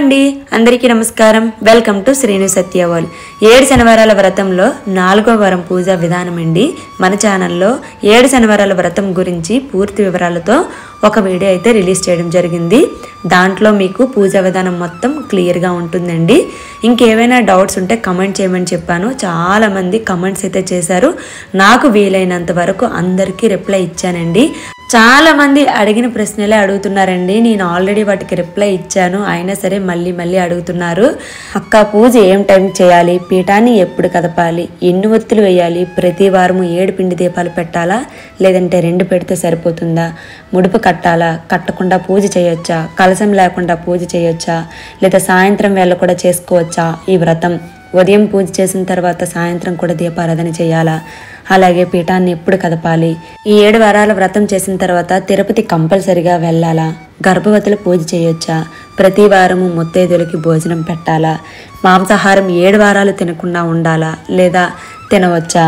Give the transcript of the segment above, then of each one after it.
అండి అందరికీ నమస్కారం వెల్కమ్ టు శ్రీను సత్యవాల్ 7 శనివారాల వ్రతంలో 4వ వారం పూజా విధానం అండి మన ఛానల్లో 7 శనివారాల వ్రతం గురించి పూర్తి వివరాలతో ఒక వీడియో అయితే రిలీజ్ చేయడం జరిగింది దాంట్లో మీకు పూజా విధానం మొత్తం క్లియర్ గా ఉంటుందండి ఇంకేమైనా డౌట్స్ ఉంటే కామెంట్ చేయమని చెప్పాను చాలా మంది కామెంట్స్ అయితే చేశారు నాకు వీలైనంత వరకు అందరికీ రిప్లై ఇచ్చానండి చాలా మంది అడిగిన ప్రశ్నలే అడుగుతున్నారండి నేను ఆల్రెడీ వాటికి రిప్లై ఇచ్చాను అయినా సరే మళ్ళీ అడుగుతున్నారు అక్క పూజ ఏం టైం చేయాలి పీఠాన్ని ఎప్పుడు కదపాలి ఎన్ని ఒత్తులు వేయాలి ప్రతి వారము 7 పిండి దీపాలు పెట్టాలా లేదంటే 2 పెడితే సరిపోతుందా ముడుపు కట్టాలా కట్టకుండా పూజ చేయొచ్చా కలశం లేకుండా పూజ చేయొచ్చా లేదా సాయంత్రం వేళ కూడా చేసుకోవచ్చా ఈ వ్రతం ఉదయం పూజ చేసిన తర్వాత సాయంత్రం కూడా దీపారాధన చేయాలా అలాగే పీఠాన్ని ఎప్పుడు కదపాలి ఈ 7 వారాల వ్రతం చేసిన తర్వాత తిరుపతి కంపల్సరిగా వెళ్ళాలా గర్భవతులు పూజ చేయొచ్చా ప్రతి వారము ముత్తైదులకి భోజనం పెట్టాలా మాంసాహారం 7 వారాలు తినకుండా ఉండాలా లేదా తినవచ్చా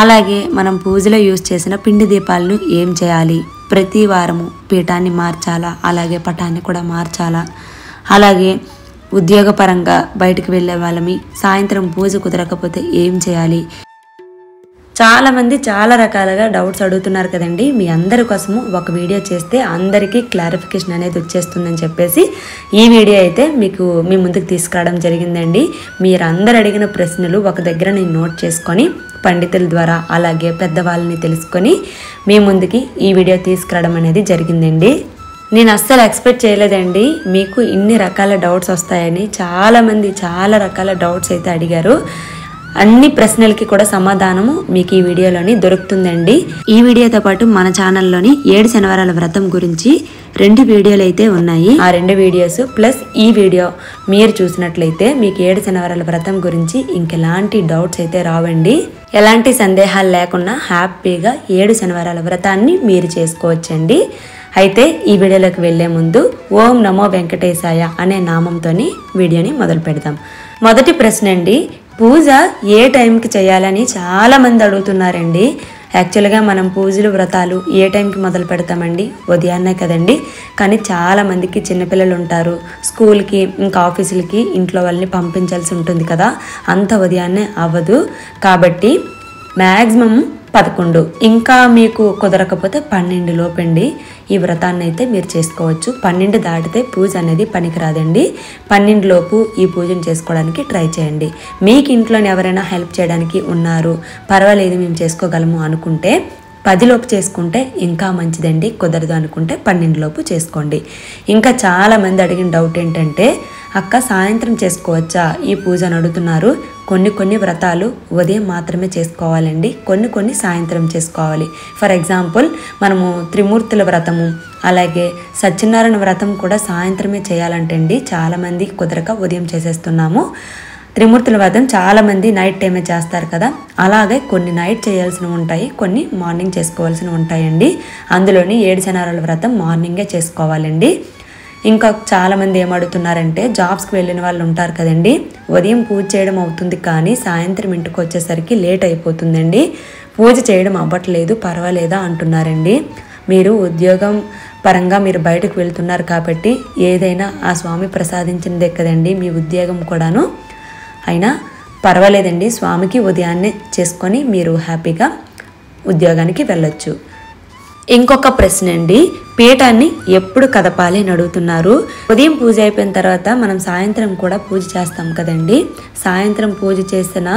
అలాగే మనం పూజలో యూజ్ చేసిన పిండి దీపాలను ఏం చేయాలి ప్రతి వారము పీఠాన్ని మార్చాలా అలాగే పటాన్ని కూడా మార్చాలా అలాగే ఉద్యోగపరంగా బయటకు వెళ్ళే వాళ్ళమి సాయంత్రం పూజ కుదరకపోతే ఏం చేయాలి చాలా మంది చాలా రకాలుగా డౌట్స్ అడుగుతున్నారు కదండి మీ అందరి కోసము ఒక వీడియో చేస్తే అందరికీ క్లారిఫికేషన్ అనేది వచ్చేస్తుందని చెప్పేసి ఈ వీడియో అయితే మీకు మీ ముందుకు తీసుకురావడం జరిగిందండి మీరందరూ అడిగిన ప్రశ్నలు ఒక దగ్గర నేను నోట్ చేసుకొని పండితుల ద్వారా అలాగే పెద్దవాళ్ళని తెలుసుకొని మీ ముందుకి ఈ వీడియో తీసుకురావడం అనేది జరిగిందండి నేను అస్సలు ఎక్స్పెక్ట్ చేయలేదండి మీకు ఇన్ని రకాల డౌట్స్ వస్తాయని చాలా మంది చాలా రకాల డౌట్స్ అయితే అడిగారు అన్ని ప్రశ్నలకి కూడా సమాధానము మీకు ఈ వీడియోలోని దొరుకుతుందండి ఈ వీడియోతో పాటు మన ఛానల్లోని 7 శనివారాల వ్రతం గురించి 2 వీడియోలు అయితే ఉన్నాయి ఆ 2 వీడియోస్ ప్లస్ ఈ వీడియో మీరు చూసినట్లయితే మీకు 7 శనివారాల వ్రతం గురించి ఇంకెలాంటి డౌట్స్ అయితే రావండి ఎలాంటి సందేహాలు లేకుండా హ్యాపీగా 7 శనివారాల వ్రతాన్ని మీరు చేసుకోవచ్చండి అయితే ఈ వీడియోలోకి వెళ్లే ముందు ఓం నమో వెంకటేశాయ అనే నామంతోని వీడియోని మొదలు పెడదాం మొదటి ప్రశ్న అండి పూజ ఏ టైంకి చేయాలని చాలా మంది అడుగుతున్నారండి యాక్చువల్గా మనం పూజలు వ్రతాలు ఏ టైంకి మొదలు పెడతామండి ఉదయాన్నే కదండి కానీ చాలా మందికి చిన్నపిల్లలు ఉంటారు స్కూల్కి ఇంకా ఆఫీసులకి ఇంట్లో వాళ్ళని పంపించాల్సి ఉంటుంది కదా అంత ఉదయాన్నే అవ్వదు కాబట్టి మ్యాక్సిమం 11 ఇంకా మీకు కుదరకపోతే 12 లోపండి ఈ వ్రతాన్ని అయితే మీరు చేసుకోవచ్చు 12 దాటితే పూజ అనేది పనికిరాదండి 12 లోపు ఈ పూజను చేసుకోవడానికి ట్రై చేయండి మీకు ఇంట్లోని ఎవరైనా హెల్ప్ చేయడానికి ఉన్నారు పర్వాలేదు మేము చేసుకోగలము అనుకుంటే 10 లోపు చేసుకుంటే ఇంకా మంచిదండి కుదరదు అనుకుంటే 12 లోపు చేసుకోండి ఇంకా చాలా మంది అడిగిన డౌట్ ఏంటంటే అక్క సాయంత్రం చేసుకోవచ్చా ఈ పూజను అడుగుతున్నారు కొన్ని వ్రతాలు ఉదయం మాత్రమే చేసుకోవాలండి కొన్ని సాయంత్రం చేసుకోవాలి ఫర్ ఎగ్జాంపుల్ మనము త్రిమూర్తుల వ్రతము అలాగే సత్యనారాయణ వ్రతం కూడా సాయంత్రమే చేయాలంటే అండి చాలామంది కుదరక ఉదయం చేసేస్తున్నాము త్రిమూర్తుల వ్రతం చాలా మంది నైట్ టైమే చేస్తారు కదా అలాగే కొన్ని నైట్ చేయాల్సినవి ఉంటాయి కొన్ని మార్నింగ్ చేసుకోవాల్సినవి ఉంటాయండి అందులోని 7 శనివారాల వ్రతం మార్నింగే చేసుకోవాలండి ఇంకా చాలా మంది ఏమడుగుతున్నారంటే జాబ్స్కి వెళ్ళిన వాళ్ళు ఉంటారు కదండి ఉదయం పూజ చేయడం అవుతుంది కానీ సాయంత్రం ఇంటికి వచ్చేసరికి లేట్ అయిపోతుందండి పూజ చేయడం అవ్వట్లేదు పర్వాలేదా అంటున్నారండి మీరు ఉద్యోగం పరంగా మీరు బయటకు వెళ్తున్నారు కాబట్టి ఏదైనా ఆ స్వామి ప్రసాదించిందే కదండి మీ ఉద్యోగం కూడాను అయినా పర్వాలేదండి స్వామికి ఉదయాన్నే చేసుకొని మీరు హ్యాపీగా ఉద్యోగానికి వెళ్ళొచ్చు ఇంకొక ప్రశ్న అండి పీఠాన్ని ఎప్పుడు కదపాలి అని అడుగుతున్నారు ఉదయం పూజ అయిపోయిన తర్వాత మనం సాయంత్రం కూడా పూజ చేస్తాం కదండి సాయంత్రం పూజ చేసిన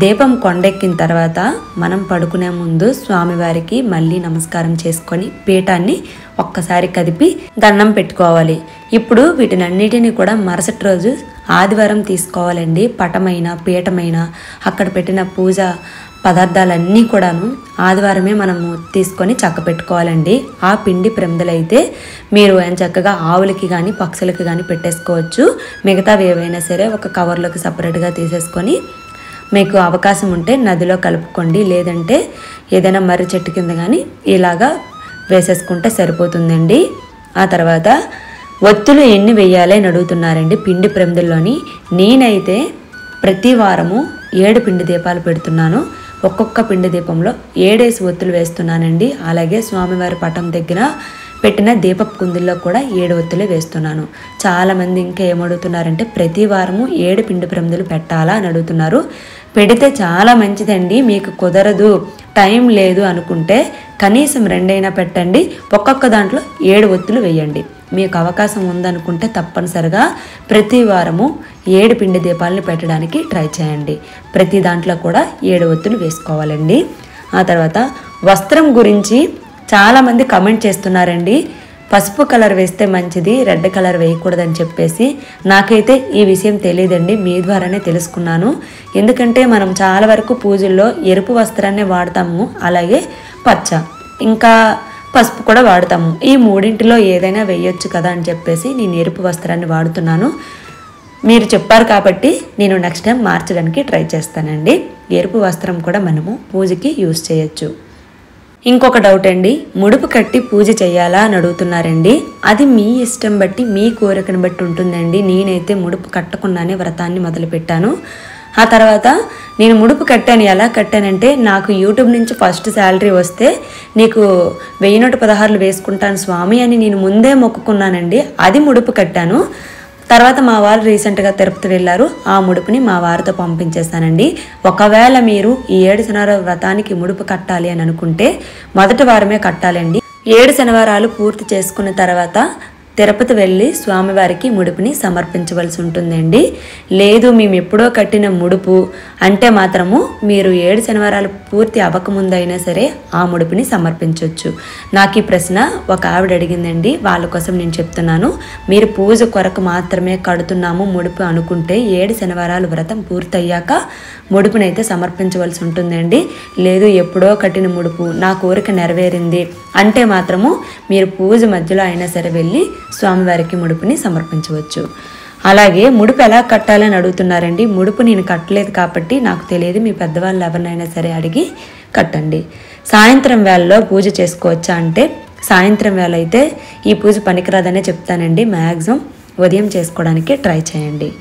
దీపం కొండెక్కిన తర్వాత మనం పడుకునే ముందు స్వామివారికి మళ్ళీ నమస్కారం చేసుకొని పీఠాన్ని ఒక్కసారి కదిపి దండం పెట్టుకోవాలి ఇప్పుడు వీటినన్నిటిని కూడా మరుసటి రోజు ఆదివారం తీసుకోవాలండి పటమైన పీఠమైన అక్కడ పెట్టిన పూజ పదార్థాలన్నీ కూడాను ఆదివారమే మనము తీసుకొని చక్క పెట్టుకోవాలండి ఆ పిండి ప్రమిదలైతే మీరు చక్కగా ఆవులకి కానీ పక్షులకి కానీ పెట్టేసుకోవచ్చు మిగతావి ఏవైనా సరే ఒక కవర్లోకి సపరేట్గా తీసేసుకొని మీకు అవకాశం ఉంటే నదిలో కలుపుకోండి లేదంటే ఏదైనా మర్రి చెట్టు కింద కానీ ఇలాగా వేసేసుకుంటే సరిపోతుందండి ఆ తర్వాత ఒత్తులు ఎన్ని వేయాలి అని అడుగుతున్నారండి పిండి ప్రమిదల్లోని నేనైతే ప్రతి వారము 7 పిండి దీపాలు పెడుతున్నాను ఒక్కొక్క పిండి దీపంలో 7 ఒత్తులు వేస్తున్నానండి అలాగే స్వామివారి పటం దగ్గర పెట్టిన దీపపు కుందుల్లో కూడా 7 ఒత్తులు వేస్తున్నాను. చాలామంది ఇంకా ఏమడుగుతున్నారంటే ప్రతి వారము 7 పిండి ప్రమిదలు పెట్టాలా అని అడుగుతున్నారు. పెడితే చాలా మంచిదండి. మీకు కుదరదు, టైం లేదు అనుకుంటే కనీసం 2 అయినా పెట్టండి. ఒక్కొక్క దాంట్లో 7 ఒత్తులు వేయండి. మీకు అవకాశం ఉందనుకుంటే తప్పనిసరిగా ప్రతి వారము 7 పిండి దీపాలను పెట్టడానికి ట్రై చేయండి. ప్రతి దాంట్లో కూడా 7 ఒత్తులు వేసుకోవాలండి. ఆ తర్వాత వస్త్రం గురించి చాలామంది కమెంట్ చేస్తున్నారండి. పసుపు కలర్ వేస్తే మంచిది, రెడ్ కలర్ వేయకూడదని చెప్పేసి. నాకైతే ఈ విషయం తెలియదండి, మీ ద్వారానే తెలుసుకున్నాను. ఎందుకంటే మనం చాలా వరకు పూజల్లో ఎరుపు వస్త్రాన్ని వాడతాము, అలాగే పచ్చ, ఇంకా పసుపు కూడా వాడతాము. ఈ మూడింటిలో ఏదైనా వేయొచ్చు కదా అని చెప్పేసి నేను ఎరుపు వస్త్రాన్ని వాడుతున్నాను. మీరు చెప్పారు కాబట్టి నేను నెక్స్ట్ టైం మార్చడానికి ట్రై చేస్తానండి. ఎరుపు వస్త్రం కూడా మనము పూజకి యూజ్ చేయొచ్చు. ఇంకొక డౌట్ అండి, ముడుపు కట్టి పూజ చేయాలా అని అడుగుతున్నారండి. అది మీ ఇష్టం బట్టి, మీ కోరికను బట్టి ఉంటుందండి. నేనైతే ముడుపు కట్టకుండానే వ్రతాన్ని మొదలుపెట్టాను. ఆ తర్వాత నేను ముడుపు కట్టాను. ఎలా కట్టానంటే, నాకు యూట్యూబ్ నుంచి ఫస్ట్ శాలరీ వస్తే నీకు 1016 వేసుకుంటాను స్వామి అని నేను ముందే మొక్కుకున్నానండి. అది ముడుపు కట్టాను. తర్వాత మా వారు రీసెంట్గా తిరుపతి వెళ్ళారు. ఆ ముడుపుని మా వారితో పంపించేస్తానండి. ఒకవేళ మీరు ఈ 7 శనివారాల వ్రతానికి ముడుపు కట్టాలి అని అనుకుంటే మొదటి వారమే కట్టాలండి. 7 శనివారాలు పూర్తి చేసుకున్న తర్వాత తిరుపతి వెళ్ళి స్వామివారికి ముడుపుని సమర్పించవలసి ఉంటుందండి. లేదు మేము ఎప్పుడో కట్టిన ముడుపు అంటే మాత్రము మీరు 7 శనివారాలు పూర్తి అవ్వకముందైనా సరే ఆ ముడుపుని సమర్పించవచ్చు. నాకు ఈ ప్రశ్న ఒక ఆవిడ అడిగిందండి, వాళ్ళ కోసం నేను చెప్తున్నాను. మీరు పూజ కొరకు మాత్రమే కడుతున్నాము ముడుపు అనుకుంటే 7 శనివారాలు వ్రతం పూర్తయ్యాక ముడుపునైతే సమర్పించవలసి ఉంటుందండి. లేదు ఎప్పుడో కట్టిన ముడుపు నా కోరిక నెరవేరింది అంటే మాత్రము మీరు పూజ మధ్యలో అయినా సరే వెళ్ళి స్వామివారికి ముడుపుని సమర్పించవచ్చు. అలాగే ముడుపు ఎలా కట్టాలని అడుగుతున్నారండి. ముడుపు నేను కట్టలేదు కాబట్టి నాకు తెలియదు, మీ పెద్దవాళ్ళు ఎవరినైనా సరే అడిగి కట్టండి. సాయంత్రం వేళలో పూజ చేసుకోవచ్చా అంటే సాయంత్రం వేళ అయితే ఈ పూజ పనికిరాదనే చెప్తానండి. మ్యాక్సిమం ఉదయం చేసుకోవడానికి ట్రై చేయండి.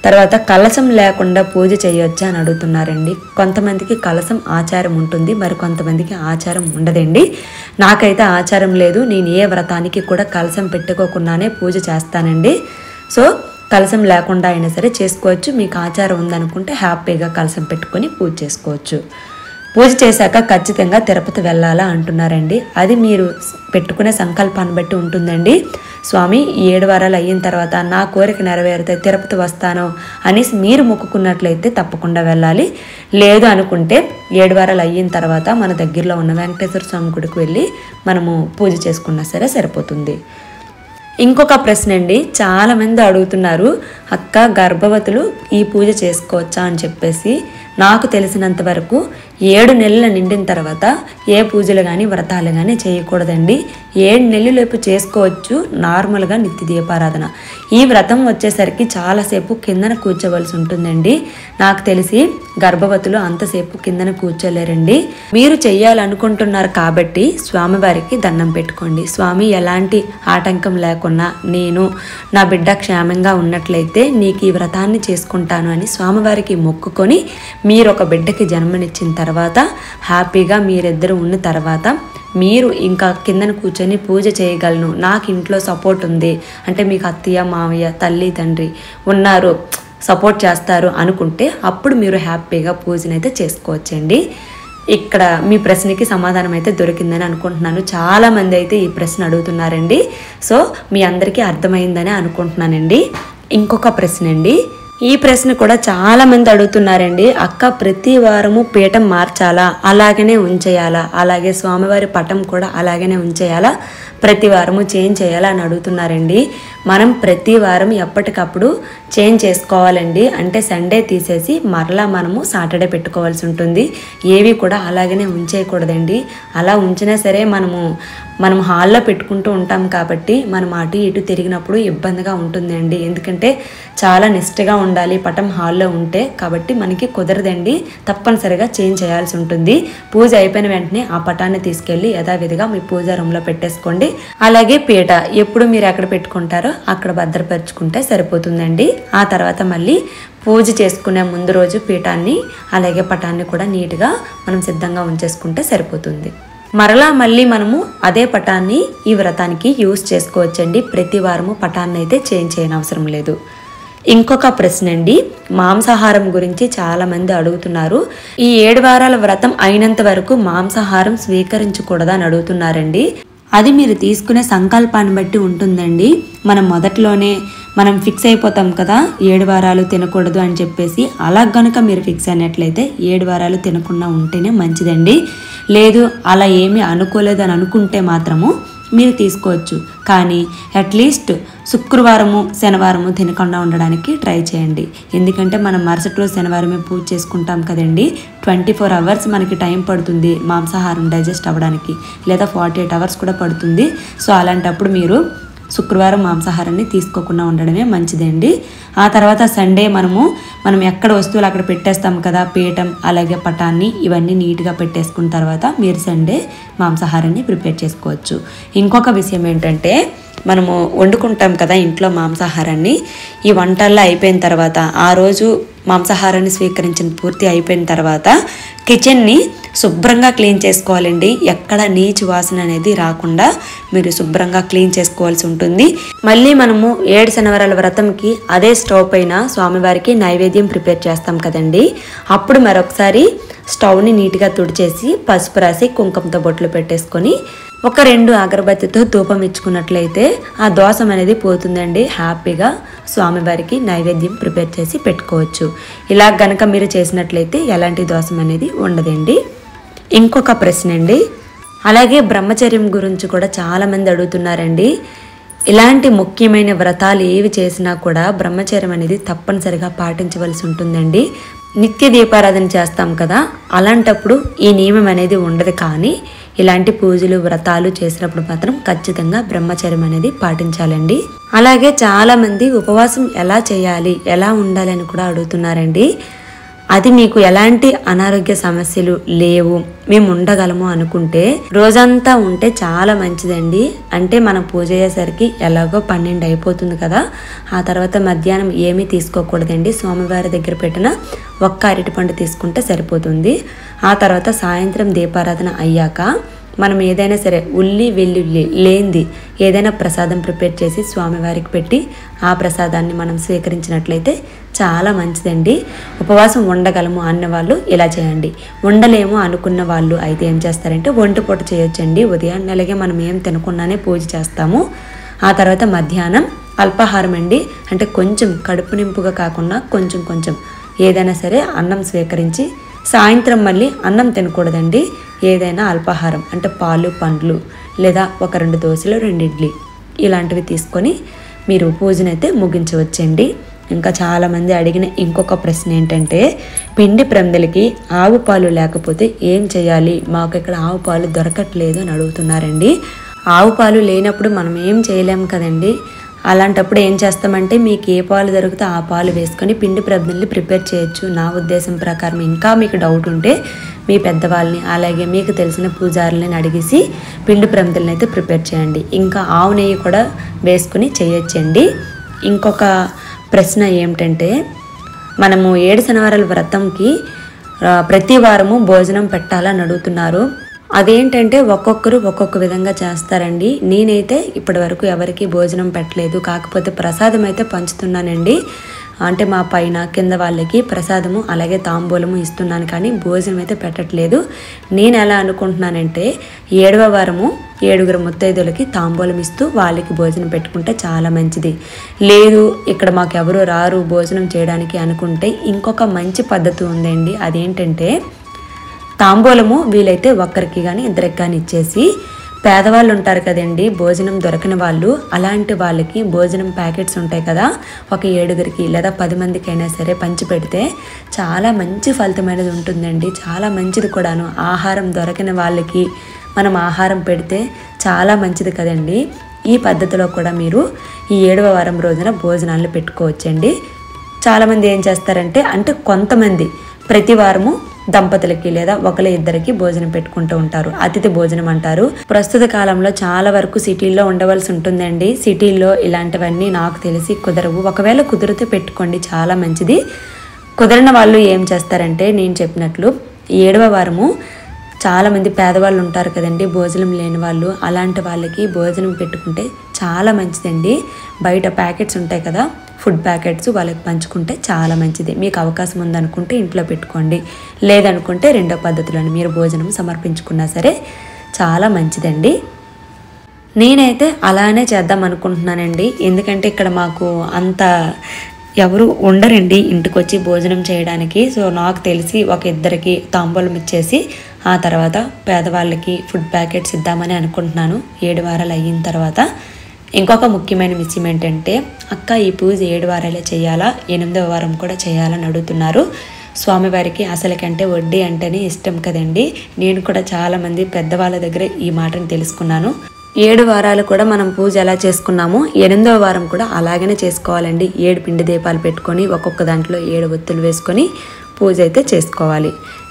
తర్వాత కలశం లేకుండా పూజ చేయొచ్చా అని అడుగుతున్నారండి. కొంతమందికి కలశం ఆచారం ఉంటుంది, మరి కొంతమందికి ఆచారం ఉండదండి. నాకైతే ఆచారం లేదు. నేను ఏ వ్రతానికి కూడా కలశం పెట్టుకోకుండానే పూజ చేస్తానండి. సో కలశం లేకుండా అయినా సరే చేసుకోవచ్చు. మీకు ఆచారం ఉందనుకుంటే హ్యాపీగా కలశం పెట్టుకొని పూజ చేసుకోవచ్చు. పూజ చేశాక ఖచ్చితంగా తిరుపతి వెళ్ళాలా అంటున్నారండి. అది మీరు పెట్టుకునే సంకల్పాన్ని బట్టి ఉంటుందండి. స్వామి 7 వారాలు అయిన తర్వాత నా కోరిక నెరవేరితే తిరుపతి వస్తాను అనేసి మీరు మొక్కుకున్నట్లయితే తప్పకుండా వెళ్ళాలి. లేదు అనుకుంటే 7 వారాలు అయిన తర్వాత మన దగ్గరలో ఉన్న వెంకటేశ్వర స్వామి గుడికి వెళ్ళి మనము పూజ చేసుకున్నా సరే సరిపోతుంది. ఇంకొక ప్రశ్న అండి, చాలామంది అడుగుతున్నారు, అక్క గర్భవతులు ఈ పూజ చేసుకోవచ్చా అని చెప్పేసి. నాకు తెలిసినంత వరకు 7 నెలలు నిండిన తర్వాత ఏ పూజలు కానీ వ్రతాలు కానీ చేయకూడదండి. 7 నెలలలోపు చేసుకోవచ్చు నార్మల్గా నిత్య దీపారాధన. ఈ వ్రతం వచ్చేసరికి చాలాసేపు కిందన కూర్చోవలసి ఉంటుందండి. నాకు తెలిసి గర్భవతులు అంతసేపు కిందన కూర్చోలేరండి. మీరు చెయ్యాలనుకుంటున్నారు కాబట్టి స్వామివారికి దండం పెట్టుకోండి. స్వామి ఎలాంటి ఆటంకం లేకుండా నేను నా బిడ్డ క్షేమంగా ఉన్నట్లయితే నీకు ఈ వ్రతాన్ని చేసుకుంటాను అని స్వామివారికి మొక్కుకొని మీరు ఒక బిడ్డకి జన్మనిచ్చిన తర్వాత హ్యాపీగా మీరిద్దరు ఉన్న తర్వాత మీరు ఇంకా కిందన కూర్చొని పూజ చేయగలను, నాకు ఇంట్లో సపోర్ట్ ఉంది అంటే మీకు అత్తయ్య మావయ్య తల్లి తండ్రి ఉన్నారు, సపోర్ట్ చేస్తారు అనుకుంటే అప్పుడు మీరు హ్యాపీగా పూజనైతే చేసుకోవచ్చండి. ఇక్కడ మీ ప్రశ్నకి సమాధానం అయితే దొరికిందని అనుకుంటున్నాను. చాలామంది అయితే ఈ ప్రశ్న అడుగుతున్నారండి. సో మీ అందరికీ అర్థమైందని అనుకుంటున్నానండి. ఇంకొక ప్రశ్న అండి, ఈ ప్రశ్న కూడా చాలా మంది అడుగుతున్నారండి. అక్క ప్రతి వారము పీఠం మార్చాలా, అలాగనే ఉంచేయాలా, అలాగే స్వామివారి పటం కూడా అలాగనే ఉంచేయాలా, ప్రతి వారము చేంజ్ చేయాలా అని అడుగుతున్నారండి. మనం ప్రతి వారం ఎప్పటికప్పుడు చేంజ్ చేసుకోవాలండి. అంటే సండే తీసేసి మరలా మనము సాటర్డే పెట్టుకోవాల్సి ఉంటుంది. ఏవి కూడా అలాగనే ఉంచేయకూడదండి. అలా ఉంచినా సరే మనం హాల్లో పెట్టుకుంటూ ఉంటాం కాబట్టి మనం అటు ఇటు తిరిగినప్పుడు ఇబ్బందిగా ఉంటుందండి. ఎందుకంటే చాలా నిష్ఠగా ఉండాలి పటం హాల్లో ఉంటే, కాబట్టి మనకి కుదరదండి. తప్పనిసరిగా చేంజ్ చేయాల్సి ఉంటుంది. పూజ అయిపోయిన వెంటనే ఆ పటాన్ని తీసుకెళ్ళి యథావిధిగా మీ పూజా రూమ్లో పెట్టేసుకోండి. అలాగే పీట ఎప్పుడు మీరు ఎక్కడ పెట్టుకుంటారో అక్కడ భద్రపరుచుకుంటే సరిపోతుందండి. ఆ తర్వాత మళ్ళీ పూజ చేసుకునే ముందు రోజు పీఠాన్ని అలాగే పటాన్ని కూడా నీట్గా మనం సిద్ధంగా ఉంచేసుకుంటే సరిపోతుంది. మరలా మళ్ళీ మనము అదే పటాన్ని ఈ వ్రతానికి యూజ్ చేసుకోవచ్చండి. ప్రతి వారము పటాన్ని అయితే చేంజ్ చేయనవసరం లేదు. ఇంకొక ప్రశ్న అండి, మాంసాహారం గురించి చాలా మంది అడుగుతున్నారు. ఈ 7 వారాల వ్రతం అయినంత వరకు మాంసాహారం స్వీకరించకూడదని అడుగుతున్నారండి. అది మీరు తీసుకునే సంకల్పాన్ని బట్టి ఉంటుందండి. మనం మొదట్లోనే మనం ఫిక్స్ అయిపోతాం కదా 7 వారాలు తినకూడదు అని చెప్పేసి. అలా గనుక మీరు ఫిక్స్ అయినట్లయితే 7 వారాలు తినకుండా ఉంటేనే మంచిదండి. లేదు అలా ఏమీ అనుకోలేదని అనుకుంటే మాత్రము మీరు తీసుకోవచ్చు. కానీ అట్లీస్ట్ శుక్రవారము శనివారము తినకుండా ఉండడానికి ట్రై చేయండి. ఎందుకంటే మనం మరుసటి రోజు శనివారమే పూజ చేసుకుంటాం కదండి. 24 అవర్స్ మనకి టైం పడుతుంది మాంసాహారం డైజెస్ట్ అవ్వడానికి, లేదా 48 అవర్స్ కూడా పడుతుంది. సో అలాంటప్పుడు మీరు శుక్రవారం మాంసాహారాన్ని తీసుకోకుండా ఉండడమే మంచిదండి. ఆ తర్వాత సండే మనం ఎక్కడ వస్తువులు అక్కడ పెట్టేస్తాం కదా, పీఠం అలాగే పటాన్ని ఇవన్నీ నీట్గా పెట్టేసుకున్న తర్వాత మీరు సండే మాంసాహారాన్ని ప్రిపేర్ చేసుకోవచ్చు. ఇంకొక విషయం ఏంటంటే, మనము వండుకుంటాం కదా ఇంట్లో మాంసాహారాన్ని. ఈ వంటల్లో అయిపోయిన తర్వాత ఆ రోజు మాంసాహారాన్ని స్వీకరించిన పూర్తి అయిపోయిన తర్వాత కిచెన్ని శుభ్రంగా క్లీన్ చేసుకోవాలండి. ఎక్కడ నీచు వాసన అనేది రాకుండా మీరు శుభ్రంగా క్లీన్ చేసుకోవాల్సి ఉంటుంది. మళ్ళీ మనము 7 శనివారాల వ్రతంకి అదే స్టవ్ పైన స్వామివారికి నైవేద్యం ప్రిపేర్ చేస్తాం కదండి. అప్పుడు మరొకసారి స్టవ్ని నీట్గా తుడిచేసి పసుపు రాసి కుంకుమతో బొట్లు పెట్టేసుకొని ఒక 2 అగరబత్తితో ధూపం ఇచ్చుకున్నట్లయితే ఆ దోషం అనేది పోతుందండి. హ్యాపీగా స్వామివారికి నైవేద్యం ప్రిపేర్ చేసి పెట్టుకోవచ్చు. ఇలా గనక మీరు చేసినట్లయితే ఎలాంటి దోషం అనేది ఉండదండి. ఇంకొక ప్రశ్న అండి, అలాగే బ్రహ్మచర్యం గురించి కూడా చాలామంది అడుగుతున్నారండి. ఇలాంటి ముఖ్యమైన వ్రతాలు ఏవి చేసినా కూడా బ్రహ్మచర్యం అనేది తప్పనిసరిగా పాటించవలసి ఉంటుందండి. నిత్య దీపారాధన చేస్తాం కదా, అలాంటప్పుడు ఈ నియమం అనేది ఉండదు. కానీ ఇలాంటి పూజలు వ్రతాలు చేసినప్పుడు మాత్రం ఖచ్చితంగా బ్రహ్మచర్యం అనేది పాటించాలండి. అలాగే చాలామంది ఉపవాసం ఎలా చేయాలి, ఎలా ఉండాలని కూడా అడుగుతున్నారండి. అది మీకు ఎలాంటి అనారోగ్య సమస్యలు లేవు, మేము ఉండగలము అనుకుంటే రోజంతా ఉంటే చాలా మంచిదండి. అంటే మనం పూజ అయ్యేసరికి ఎలాగో 12 అయిపోతుంది కదా, ఆ తర్వాత మధ్యాహ్నం ఏమీ తీసుకోకూడదండి. స్వామివారి దగ్గర పెట్టిన ఒక్క అరటిపండు తీసుకుంటే సరిపోతుంది. ఆ తర్వాత సాయంత్రం దీపారాధన అయ్యాక మనం ఏదైనా సరే ఉల్లి వెల్లుల్లి లేనిది ఏదైనా ప్రసాదం ప్రిపేర్ చేసి స్వామివారికి పెట్టి ఆ ప్రసాదాన్ని మనం స్వీకరించినట్లయితే చాలా మంచిదండి. ఉపవాసం ఉండగలము అన్నవాళ్ళు ఇలా చేయండి. ఉండలేము అనుకున్న వాళ్ళు అయితే ఏం చేస్తారంటే ఒంటిపూట చేయొచ్చండి. ఉదయాన్నే అలాగే మనం ఏం తినకుండానే పూజ చేస్తాము. ఆ తర్వాత మధ్యాహ్నం అల్పాహారం అండి, అంటే కొంచెం కడుపు నింపుగా కాకుండా కొంచెం ఏదైనా సరే అన్నం స్వీకరించి సాయంత్రం మళ్ళీ అన్నం తినకూడదండి. ఏదైనా అల్పాహారం అంటే పాలు పండ్లు లేదా ఒక 2 దోశలు 2 ఇడ్లీ ఇలాంటివి తీసుకొని మీరు పూజనైతే ముగించవచ్చండి. ఇంకా చాలామంది అడిగిన ఇంకొక ప్రశ్న ఏంటంటే, పిండి ప్రమిదలకి ఆవు పాలు లేకపోతే ఏం చేయాలి, మాకు ఇక్కడ ఆవు పాలు దొరకట్లేదు అని అడుగుతున్నారండి. ఆవు పాలు లేనప్పుడు మనం ఏం చేయలేము కదండి. అలాంటప్పుడు ఏం చేస్తామంటే మీకు ఏ పాలు దొరికితే ఆ పాలు వేసుకొని పిండి ప్రమిదల్ని ప్రిపేర్ చేయొచ్చు. నా ఉద్దేశం ప్రకారం ఇంకా మీకు డౌట్ ఉంటే మీ పెద్దవాళ్ళని అలాగే మీకు తెలిసిన పూజారులని అడిగేసి పిండి ప్రమిదల్ని అయితే ప్రిపేర్ చేయండి. ఇంకా ఆవు నెయ్యి కూడా వేసుకుని చేయొచ్చండి. ఇంకొక ప్రశ్న ఏమిటంటే, మనము 7 శనివారాల వ్రతంకి ప్రతి వారము భోజనం పెట్టాలని అడుగుతున్నారు. అదేంటంటే ఒక్కొక్కరు ఒక్కొక్క విధంగా చేస్తారండి. నేనైతే ఇప్పటి వరకు ఎవరికి భోజనం పెట్టలేదు, కాకపోతే ప్రసాదం అయితే పంచుతున్నానండి. అంటే మా పైన కింద వాళ్ళకి ప్రసాదము అలాగే తాంబూలము ఇస్తున్నాను, కానీ భోజనం అయితే పెట్టట్లేదు. నేను ఎలా అనుకుంటున్నానంటే 7వ వారము 7 ముత్తైదులకి తాంబూలం ఇస్తూ వాళ్ళకి భోజనం పెట్టుకుంటే చాలా మంచిది. లేదు ఇక్కడ మాకు ఎవరు రారు భోజనం చేయడానికి అనుకుంటే ఇంకొక మంచి పద్ధతి ఉందండి. అదేంటంటే తాంబూలము వీలైతే ఒక్కరికి కానీ ఇద్దరికి కానీ ఇచ్చేసి పేదవాళ్ళు ఉంటారు కదండి, భోజనం దొరకని వాళ్ళు, అలాంటి వాళ్ళకి భోజనం ప్యాకెట్స్ ఉంటాయి కదా, ఒక 7 లేదా 10 మందికైనా సరే పంచి పెడితే చాలా మంచి ఫలితమైనది ఉంటుందండి. చాలా మంచిది కూడాను. ఆహారం దొరకని వాళ్ళకి మనం ఆహారం పెడితే చాలా మంచిది కదండి. ఈ పద్ధతిలో కూడా మీరు ఈ 7వ వారం రోజున భోజనాలు పెట్టుకోవచ్చండి. చాలామంది ఏం చేస్తారంటే, అంటే కొంతమంది ప్రతి వారము దంపతులకి లేదా ఒకరి ఇద్దరికి భోజనం పెట్టుకుంటూ ఉంటారు, అతిథి భోజనం అంటారు. ప్రస్తుత కాలంలో చాలా వరకు సిటీల్లో ఉండవలసి ఉంటుందండి. సిటీల్లో ఇలాంటివన్నీ నాకు తెలిసి కుదరవు. ఒకవేళ కుదిరితే పెట్టుకోండి, చాలా మంచిది. కుదరని వాళ్ళు ఏం చేస్తారంటే నేను చెప్పినట్లు 7వ వారము చాలామంది పేదవాళ్ళు ఉంటారు కదండి, భోజనం లేని వాళ్ళు. అలాంటి వాళ్ళకి భోజనం పెట్టుకుంటే చాలా మంచిదండి. బయట ప్యాకెట్స్ ఉంటాయి కదా, ఫుడ్ ప్యాకెట్స్, వాళ్ళకి పంచుకుంటే చాలా మంచిది. మీకు అవకాశం ఉందనుకుంటే ఇంట్లో పెట్టుకోండి, లేదనుకుంటే రెండో పద్ధతిలోని మీరు భోజనం సమర్పించుకున్నా సరే చాలా మంచిదండి. నేనైతే అలానే చేద్దాం అనుకుంటున్నానండి. ఎందుకంటే ఇక్కడ మాకు అంత ఎవరు ఉండరండి ఇంటికి వచ్చి భోజనం చేయడానికి. సో నాకు తెలిసి ఒక ఇద్దరికి తాంబూలం ఇచ్చేసి ఆ తర్వాత పేదవాళ్ళకి ఫుడ్ ప్యాకెట్స్ ఇద్దామని అనుకుంటున్నాను 7 వారాలు అయిన తర్వాత. ఇంకొక ముఖ్యమైన విషయం ఏంటంటే, అక్క ఈ పూజ 7 వారాలే చేయాలా, 8వ వారం కూడా చేయాలని అడుగుతున్నారు. స్వామివారికి అసలుకంటే వడ్డీ అంటేనే ఇష్టం కదండి. నేను కూడా చాలామంది పెద్దవాళ్ళ దగ్గర ఈ మాటను తెలుసుకున్నాను. 7 వారాలు కూడా మనం పూజ ఎలా చేసుకున్నామో 8వ వారం కూడా అలాగనే చేసుకోవాలండి. 7 పిండి దీపాలు పెట్టుకొని ఒక్కొక్క దాంట్లో 7 ఒత్తులు వేసుకొని పూజ అయితే చేసుకోవాలి.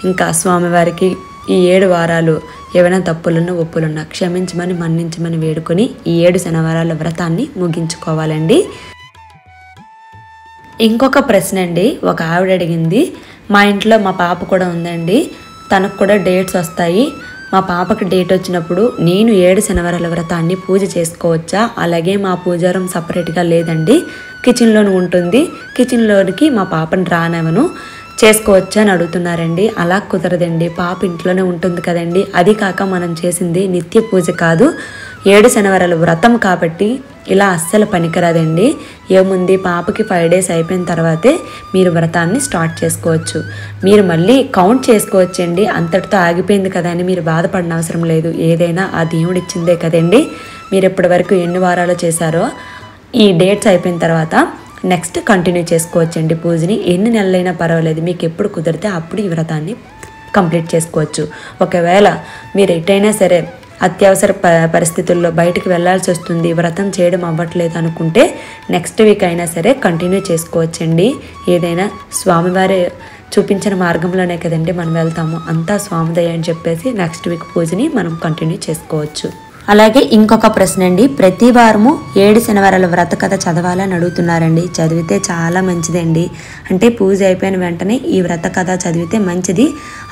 ఇంకా స్వామివారికి ఈ 7 వారాలు ఏవైనా తప్పులున్నా ఒప్పులున్నా క్షమించమని మన్నించమని వేడుకొని ఈ 7 శనివారాల వ్రతాన్ని ముగించుకోవాలండి. ఇంకొక ప్రశ్న అండి, ఒక ఆవిడ అడిగింది, మా ఇంట్లో మా పాప కూడా ఉందండి, తనకు కూడా డేట్స్ వస్తాయి, మా పాపకి డేట్ వచ్చినప్పుడు నేను 7 శనివారాల వ్రతాన్ని పూజ చేసుకోవచ్చా? అలాగే మా పూజారం సపరేట్గా లేదండి, కిచెన్లోనే ఉంటుంది, కిచెన్లోనికి మా పాపని రానివ్వను, చేసుకోవచ్చా అని అడుగుతున్నారండి. అలా కుదరదండి, పాప ఇంట్లోనే ఉంటుంది కదండి. అది కాక మనం చేసింది నిత్య పూజ కాదు, 7 శనివారాల వ్రతం కాబట్టి ఇలా అస్సలు పనికిరాదండి. ఏముంది, పాపకి 5 డేస్ అయిపోయిన తర్వాతే మీరు వ్రతాన్ని స్టార్ట్ చేసుకోవచ్చు. మీరు మళ్ళీ కౌంట్ చేసుకోవచ్చండి. అంతటితో ఆగిపోయింది కదా అని మీరు బాధపడిన అవసరం లేదు. ఏదైనా ఆ దేవుడు ఇచ్చిందే కదండి. మీరు ఇప్పటి వరకు ఎన్ని వారాలు చేశారో ఈ డేట్స్ అయిపోయిన తర్వాత నెక్స్ట్ కంటిన్యూ చేసుకోవచ్చండి పూజని. ఎన్ని నెలలైనా పర్వాలేదు, మీకు ఎప్పుడు కుదిరితే అప్పుడు ఈ వ్రతాన్ని కంప్లీట్ చేసుకోవచ్చు. ఒకవేళ మీరు ఎటైనా సరే అత్యవసర పరిస్థితుల్లో బయటికి వెళ్ళాల్సి వస్తుంది, వ్రతం చేయడం అవ్వట్లేదు అనుకుంటే నెక్స్ట్ వీక్ అయినా సరే కంటిన్యూ చేసుకోవచ్చండి. ఏదైనా స్వామివారి చూపించిన మార్గంలోనే కదండి మనం వెళ్తాము, అంతా స్వామిదయ అని చెప్పేసి నెక్స్ట్ వీక్ పూజని మనం కంటిన్యూ చేసుకోవచ్చు. అలాగే ఇంకొక ప్రశ్న అండి, ప్రతి వారము 7 శనివారాల వ్రత కథ చదవాలని అడుగుతున్నారండి. చదివితే చాలా మంచిదండి. అంటే పూజ అయిపోయిన వెంటనే ఈ వ్రత కథ చదివితే మంచిది.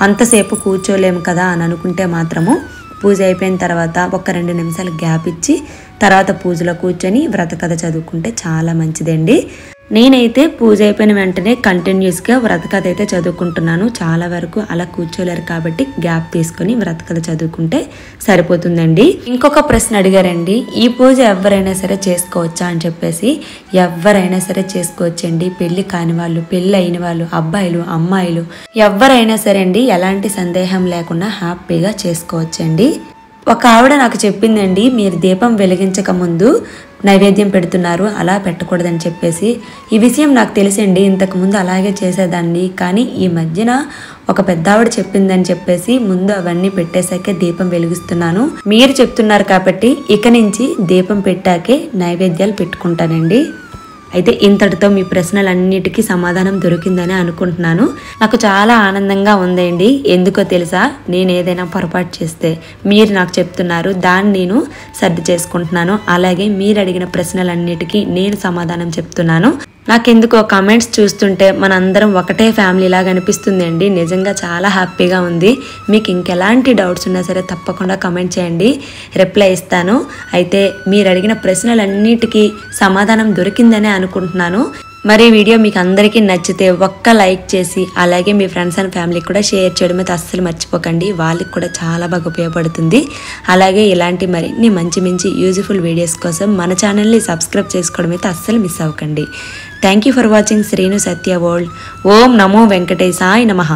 అంతసేపు కూర్చోలేము కదా అని అనుకుంటే మాత్రము పూజ అయిపోయిన తర్వాత ఒక 2 నిమిషాలు గ్యాప్ ఇచ్చి తర్వాత పూజలో కూర్చొని వ్రత కథ చదువుకుంటే చాలా మంచిదండి. నేనైతే పూజ అయిపోయిన వెంటనే కంటిన్యూస్గా వ్రత కథ అయితే చదువుకుంటున్నాను. చాలా వరకు అలా కూర్చోలేరు కాబట్టి గ్యాప్ తీసుకొని వ్రత కథ చదువుకుంటే సరిపోతుందండి. ఇంకొక ప్రశ్న అడిగారండి, ఈ పూజ ఎవరైనా సరే చేసుకోవచ్చా అని చెప్పేసి. ఎవరైనా సరే చేసుకోవచ్చండి. పెళ్లి కాని వాళ్ళు, పెళ్ళి అయిన వాళ్ళు, అబ్బాయిలు అమ్మాయిలు ఎవరైనా సరే అండి, ఎలాంటి సందేహం లేకుండా హ్యాపీగా చేసుకోవచ్చండి. ఒక ఆవిడ నాకు చెప్పిందండి, మీరు దీపం వెలిగించక ముందు నైవేద్యం పెడుతున్నారు, అలా పెట్టకూడదని చెప్పేసి. ఈ విషయం నాకు తెలిసండి, ఇంతకుముందు అలాగే చేసేదాన్ని. కానీ ఈ మధ్యన ఒక పెద్ద ఆవిడ చెప్పిందని చెప్పేసి ముందు అవన్నీ పెట్టేశాకే దీపం వెలిగిస్తున్నాను. మీరు చెప్తున్నారు కాబట్టి ఇక నుంచి దీపం పెట్టాకే నైవేద్యాలు పెట్టుకుంటానండి. అయితే ఇంతటితో మీ ప్రశ్నలన్నిటికీ సమాధానం దొరికిందని అనుకుంటున్నాను. నాకు చాలా ఆనందంగా ఉందండి. ఎందుకో తెలుసా, నేను ఏదైనా పొరపాటు చేస్తే మీరు నాకు చెప్తున్నారు, దాన్ని నేను సర్ది చేసుకుంటున్నాను. అలాగే మీరు అడిగిన ప్రశ్నలన్నిటికీ నేను సమాధానం చెప్తున్నాను. నాకెందుకో కామెంట్స్ చూస్తుంటే మనందరం ఒకటే ఫ్యామిలీ లాగా అనిపిస్తుంది అండి. నిజంగా చాలా హ్యాపీగా ఉంది. మీకు ఇంకెలాంటి డౌట్స్ ఉన్నా సరే తప్పకుండా కామెంట్ చేయండి, రిప్లై ఇస్తాను. అయితే మీరు అడిగిన ప్రశ్నలన్నిటికీ సమాధానం దొరికిందనే అనుకుంటున్నాను. మరి వీడియో మీకు అందరికీ నచ్చితే ఒక్క లైక్ చేసి అలాగే మీ ఫ్రెండ్స్ అండ్ ఫ్యామిలీకి కూడా షేర్ చేయడం అయితే అస్సలు మర్చిపోకండి. వాళ్ళకి కూడా చాలా బాగా ఉపయోగపడుతుంది. అలాగే ఇలాంటి మరిన్ని మంచి యూజ్ఫుల్ వీడియోస్ కోసం మన ఛానల్ని సబ్స్క్రైబ్ చేసుకోవడం అయితే అస్సలు మిస్ అవ్వకండి. Thank you for watching Srinu Satya world. ఓం నమో వెంకటేశాయ నమః.